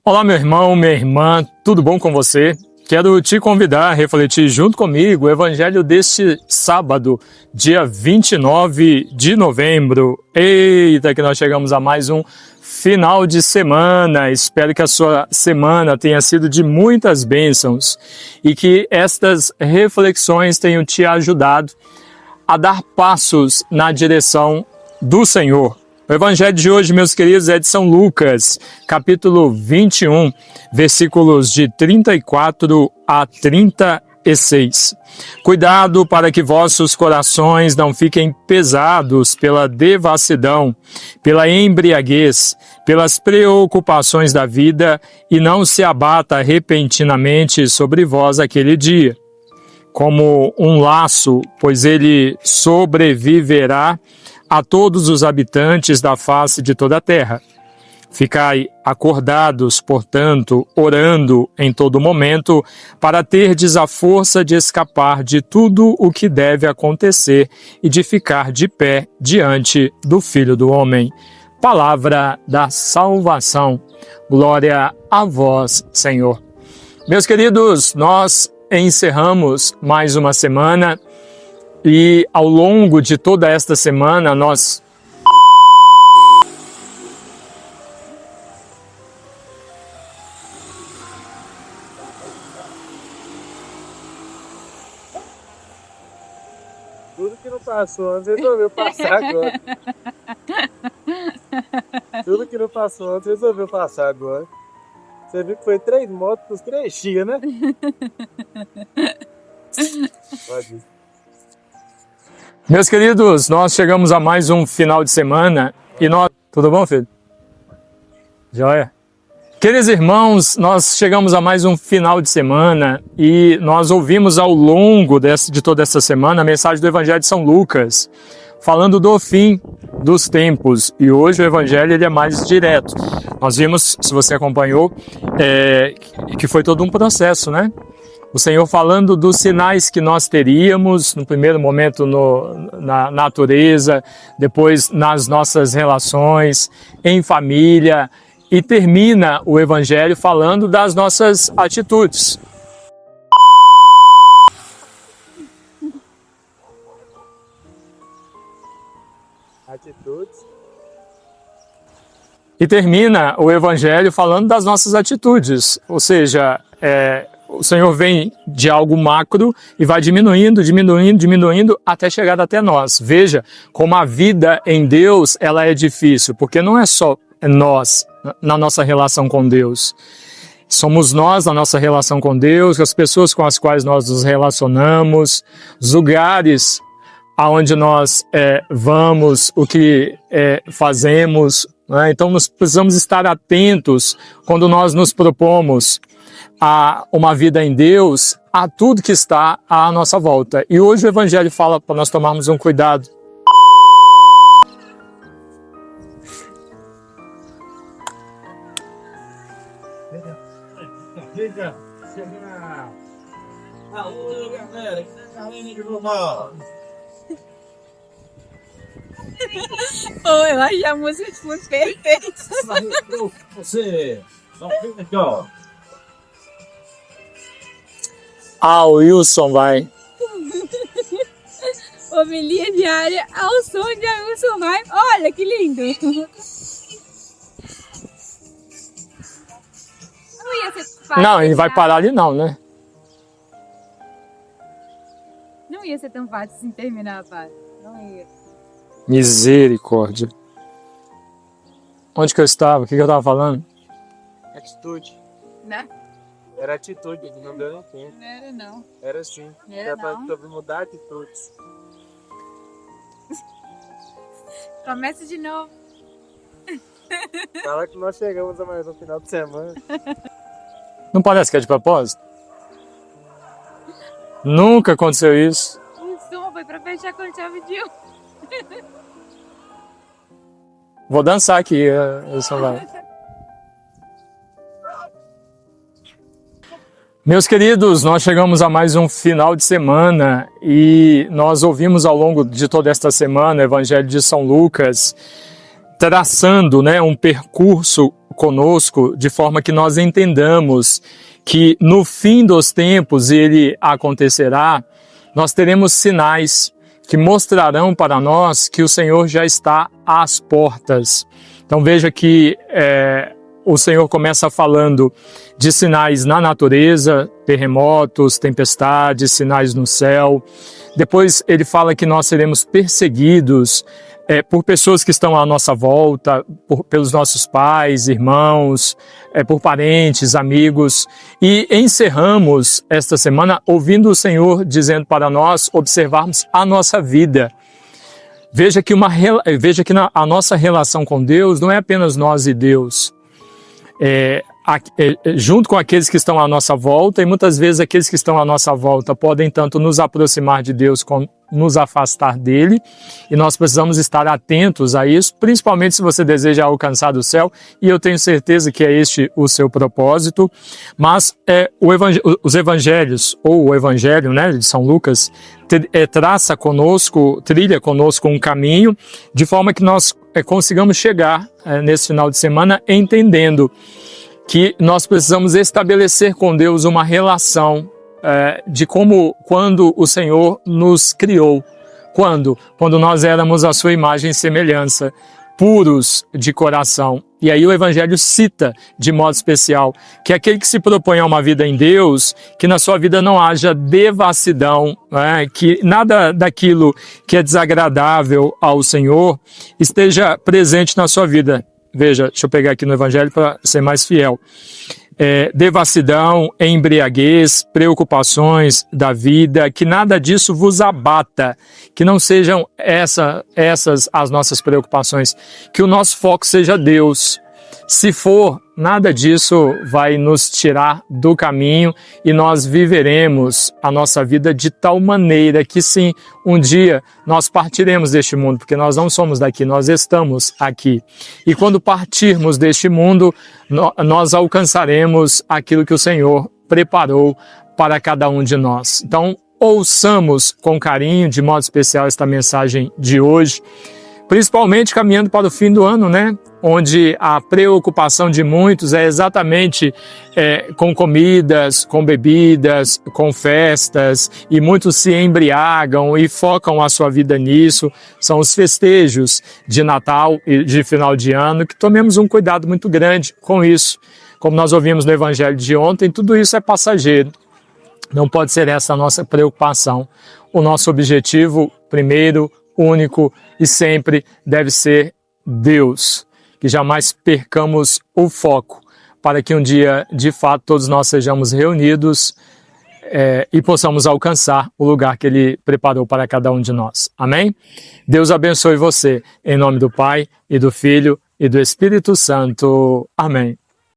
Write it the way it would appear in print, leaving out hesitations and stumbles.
Olá, meu irmão, minha irmã, tudo bom com você? Quero te convidar a refletir junto comigo o evangelho deste sábado, dia 29 de novembro. Eita, que nós chegamos a mais um final de semana. Espero que a sua semana tenha sido de muitas bênçãos e que estas reflexões tenham te ajudado a dar passos na direção do Senhor. O evangelho de hoje, meus queridos, é de São Lucas, capítulo 21, versículos de 34 a 36. Cuidado para que vossos corações não fiquem pesados pela devassidão, pela embriaguez, pelas preocupações da vida e não se abata repentinamente sobre vós aquele dia. Como um laço, pois ele sobreviverá a todos os habitantes da face de toda a terra. Ficai acordados, portanto, orando em todo momento, para terdes a força de escapar de tudo o que deve acontecer e de ficar de pé diante do Filho do Homem. Palavra da salvação. Glória a vós, Senhor. Meus queridos, nós encerramos mais uma semana e ao longo de toda esta semana nós Tudo que não passou antes resolveu passar agora. Tudo que não passou antes resolveu passar agora. Você viu que foi 3 motos com os 3 dias, né? Pode ir. Meus queridos, nós chegamos a mais um final de semana e nós... Tudo bom, filho? Joia? Queridos irmãos, nós chegamos a mais um final de semana e nós ouvimos ao longo de toda essa semana a mensagem do Evangelho de São Lucas, falando do fim dos tempos. E hoje o Evangelho ele é mais direto. Nós vimos, se você acompanhou, que foi todo um processo, né? O Senhor falando dos sinais que nós teríamos, no primeiro momento na natureza, depois nas nossas relações, em família, e termina o Evangelho falando das nossas atitudes. E termina o Evangelho falando das nossas atitudes, ou seja, o Senhor vem de algo macro e vai diminuindo, diminuindo, diminuindo até chegar até nós. Veja como a vida em Deus ela é difícil, porque não é só nós na nossa relação com Deus. Somos nós na nossa relação com Deus, as pessoas com as quais nós nos relacionamos, os lugares aonde nós vamos, o que fazemos, né? Então nós precisamos estar atentos quando nós nos propomos a uma vida em Deus, a tudo que está à nossa volta. E hoje o Evangelho fala para nós tomarmos um cuidado. Alô, galera, que tá de rumo? Oi, eu achei a música de fundo perfeita. Você, só fica aqui, ó. Ah, o Wilson vai. Homilia diária ao som de Wilson vai. Olha que lindo. Não ia ser fácil. Não, ele vai parar ali não, né? Não ia ser tão fácil assim terminar, pai. Não ia. Misericórdia. Onde que eu estava? O que eu estava falando? Atitude. Né? Era atitude, não deu nem tempo. Não era não. Era sim. Era não. Pra mudar atitudes. Começa de novo. Fala que nós chegamos a mais um final de semana. Não parece que é de propósito? Nunca aconteceu isso. O som foi pra fechar quando chave de um. Vou dançar aqui, Wilson vai. Meus queridos, nós chegamos a mais um final de semana e nós ouvimos ao longo de toda esta semana o Evangelho de São Lucas, traçando, né, um percurso conosco, de forma que nós entendamos que no fim dos tempos ele acontecerá, nós teremos sinais que mostrarão para nós que o Senhor já está às portas. Então veja que o Senhor começa falando de sinais na natureza, terremotos, tempestades, sinais no céu. Depois ele fala que nós seremos perseguidos por pessoas que estão à nossa volta, pelos nossos pais, irmãos, por parentes, amigos. E encerramos esta semana ouvindo o Senhor dizendo para nós observarmos a nossa vida. Veja que a nossa relação com Deus não é apenas nós e Deus. Junto com aqueles que estão à nossa volta, e muitas vezes aqueles que estão à nossa volta podem tanto nos aproximar de Deus como nos afastar dele, e nós precisamos estar atentos a isso, principalmente se você deseja alcançar o céu, e eu tenho certeza que é este o seu propósito. Mas os evangelhos, ou o evangelho, né, de São Lucas, trilha conosco um caminho, de forma que nós consigamos chegar nesse final de semana entendendo que nós precisamos estabelecer com Deus uma relação de quando o Senhor nos criou. Quando nós éramos a sua imagem e semelhança, puros de coração. E aí o Evangelho cita de modo especial que aquele que se propõe a uma vida em Deus, que na sua vida não haja devassidão, que nada daquilo que é desagradável ao Senhor esteja presente na sua vida. Veja, deixa eu pegar aqui no Evangelho para ser mais fiel. Devassidão, embriaguez, preocupações da vida, que nada disso vos abata, que não sejam essas as nossas preocupações, que o nosso foco seja Deus. Se for, nada disso vai nos tirar do caminho e nós viveremos a nossa vida de tal maneira que sim, um dia nós partiremos deste mundo, porque nós não somos daqui, nós estamos aqui. E quando partirmos deste mundo, nós alcançaremos aquilo que o Senhor preparou para cada um de nós. Então, ouçamos com carinho, de modo especial, esta mensagem de hoje, principalmente caminhando para o fim do ano, né? Onde a preocupação de muitos é exatamente com comidas, com bebidas, com festas, e muitos se embriagam e focam a sua vida nisso. São os festejos de Natal e de final de ano, que tomemos um cuidado muito grande com isso. Como nós ouvimos no Evangelho de ontem, tudo isso é passageiro. Não pode ser essa a nossa preocupação. O nosso objetivo, primeiro, único e sempre deve ser Deus. Que jamais percamos o foco, para que um dia, de fato, todos nós sejamos reunidos e possamos alcançar o lugar que Ele preparou para cada um de nós. Amém? Deus abençoe você, em nome do Pai, e do Filho, e do Espírito Santo. Amém.